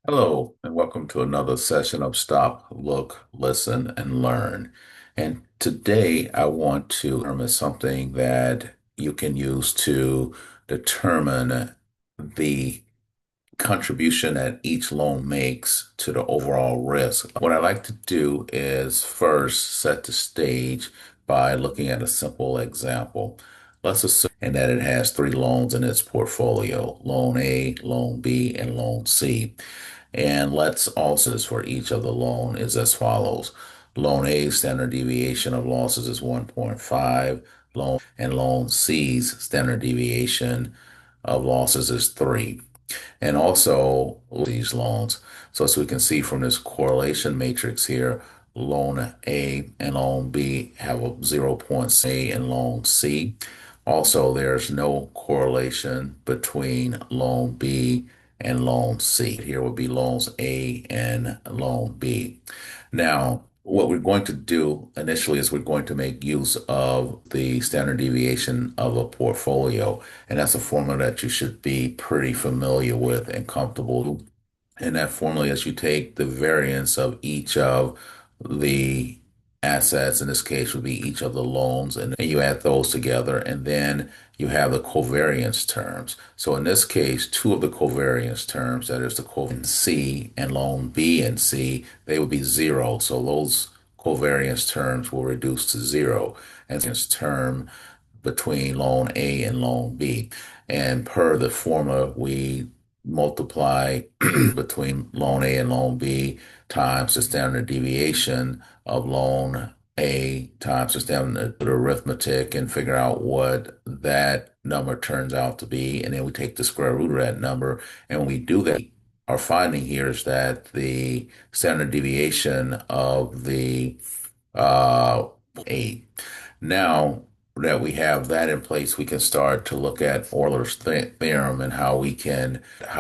Hello, and welcome to another session of Stop, Look, Listen, and Learn. And today I want to determine something that you can use to determine the contribution that each loan makes to the overall risk. What I like to do is first set the stage by looking at a simple example. Let's assume that it has three loans in its portfolio, loan A, loan B, and loan C. And let's also, for each of the loan is as follows. Loan A standard deviation of losses is 1.5, loan C's standard deviation of losses is 3. And also these loans. So as we can see from this correlation matrix here, loan A and loan B have a 0 point A and loan C. Also, there's no correlation between loan B and loan C. Here would be loans A and loan B. Now, what we're going to do initially is we're going to make use of the standard deviation of a portfolio. And that's a formula that you should be pretty familiar with and comfortable. And that formula is you take the variance of each of the assets, in this case would be each of the loans, and you add those together, and then you have the covariance terms. So in this case, two of the covariance terms, that is the covariance C and loan B and C, they would be zero. So those covariance terms will reduce to zero. And this term between loan A and loan B. And per the formula, we multiply between loan A and loan B times the standard deviation of loan A times the standard arithmetic and figure out what that number turns out to be. And then we take the square root of that number. And when we do that, our finding here is that the standard deviation of the 8. Now that we have that in place, we can start to look at Euler's theorem and how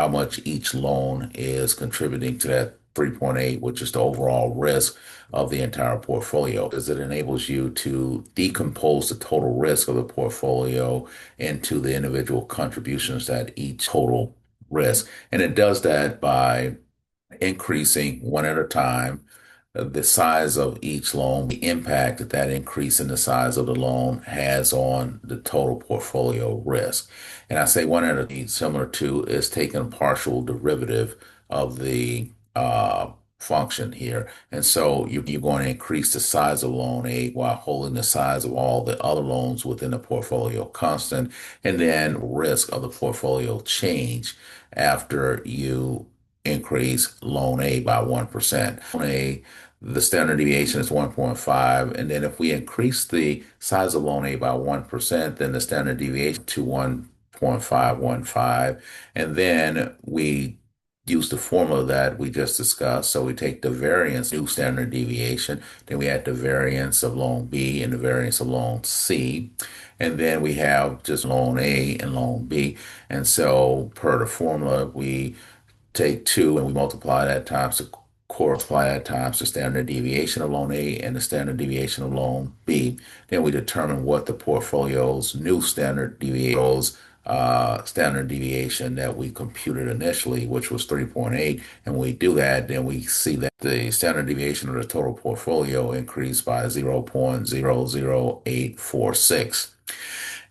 much each loan is contributing to that 3.8, which is the overall risk of the entire portfolio, because it enables you to decompose the total risk of the portfolio into the individual contributions that each total risk. And it does that by increasing one at a time the size of each loan, the impact that that increase in the size of the loan has on the total portfolio risk. And I say one at a time, similar to is taking a partial derivative of the function here. And so you're going to increase the size of loan A while holding the size of all the other loans within the portfolio constant, and then risk of the portfolio change after you increase loan A by 1%. Loan A, the standard deviation is 1.5. And then if we increase the size of loan A by 1%, then the standard deviation to 1.515. And then we use the formula that we just discussed. So we take the variance, new standard deviation, then we add the variance of loan B and the variance of loan C. And then we have just loan A and loan B. And so per the formula, we take 2 and we multiply that times the standard deviation of loan A and the standard deviation of loan B. Then we determine what the portfolio's new standard deviation that we computed initially, which was 3.8. And when we do that, then we see that the standard deviation of the total portfolio increased by 0.00846.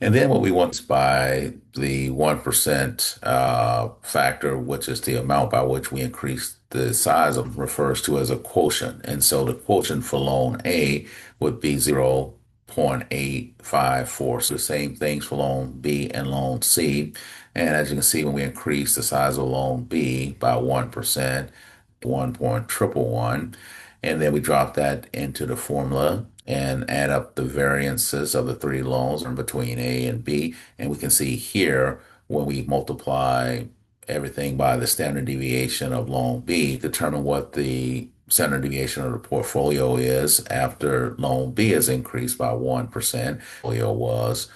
And then what we want is by the 1% factor, which is the amount by which we increase the size of, refers to as a quotient. And so the quotient for loan A would be 0.854. So the same things for loan B and loan C. And as you can see, when we increase the size of loan B by 1%, 1.111, and then we drop that into the formula and add up the variances of the three loans between A and B. And we can see here when we multiply everything by the standard deviation of loan B, determine what the standard deviation of the portfolio is after loan B is increased by 1%. Portfolio was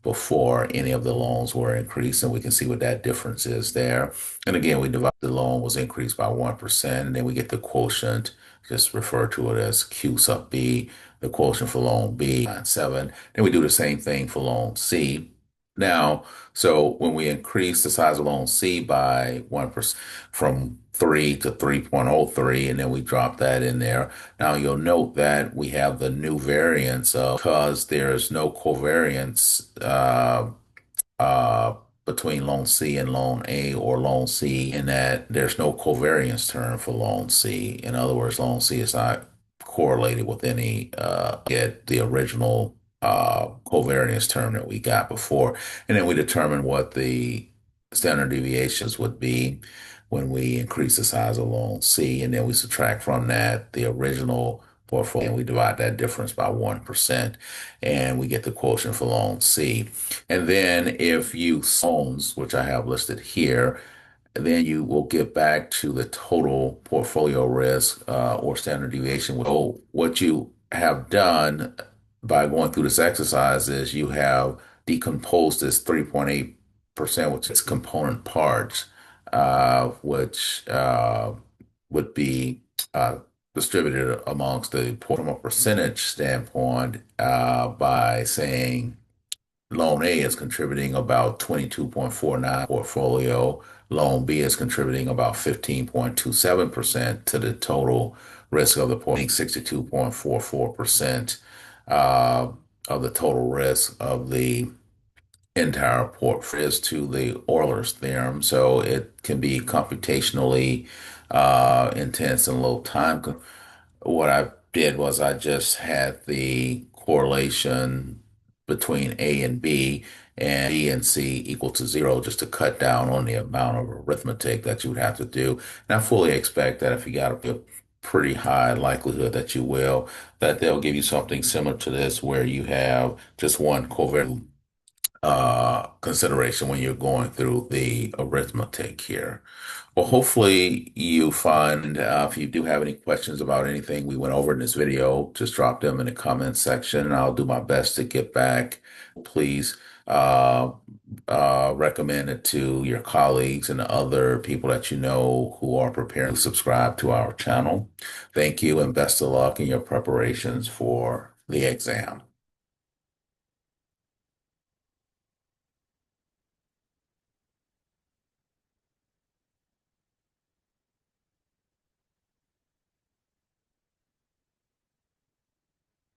before any of the loans were increased, and we can see what that difference is there. And again, we divide the loan was increased by 1%, and then we get the quotient, just refer to it as Q sub B, the quotient for loan B, 7. Then we do the same thing for loan C. Now, so when we increase the size of loan C by 1% from 3 to 3.03, and then we drop that in there. Now you'll note that we have the new variance because there's no covariance uh, between loan C and loan A or loan C in that there's no covariance term for loan C. In other words, loan C is not correlated with any get the original covariance term that we got before. And then we determine what the standard deviations would be when we increase the size of loan C, and then we subtract from that the original portfolio, and we divide that difference by 1%, and we get the quotient for loan C. And then if you loans, which I have listed here, then you will get back to the total portfolio risk or standard deviation. So what you have done by going through this exercise is you have decomposed this 3.8%, which is component parts, which would be distributed amongst from a percentage standpoint by saying Loan A is contributing about 22.49 portfolio. Loan B is contributing about 15.27% to the total risk of the portfolio, 62.44% uh, of the total risk of the entire portfolio is to the Euler's theorem. So it can be computationally intense and low time. What I did was I just had the correlation between A and B and C equal to zero just to cut down on the amount of arithmetic that you would have to do. And I fully expect that if you got a pretty high likelihood that you will, that they'll give you something similar to this where you have just one covariant consideration when you're going through the arithmetic here. Well, hopefully you find if you do have any questions about anything we went over in this video, just drop them in the comment section and I'll do my best to get back. Please uh, recommend it to your colleagues and other people that you know who are preparing to subscribe to our channel. Thank you and best of luck in your preparations for the exam.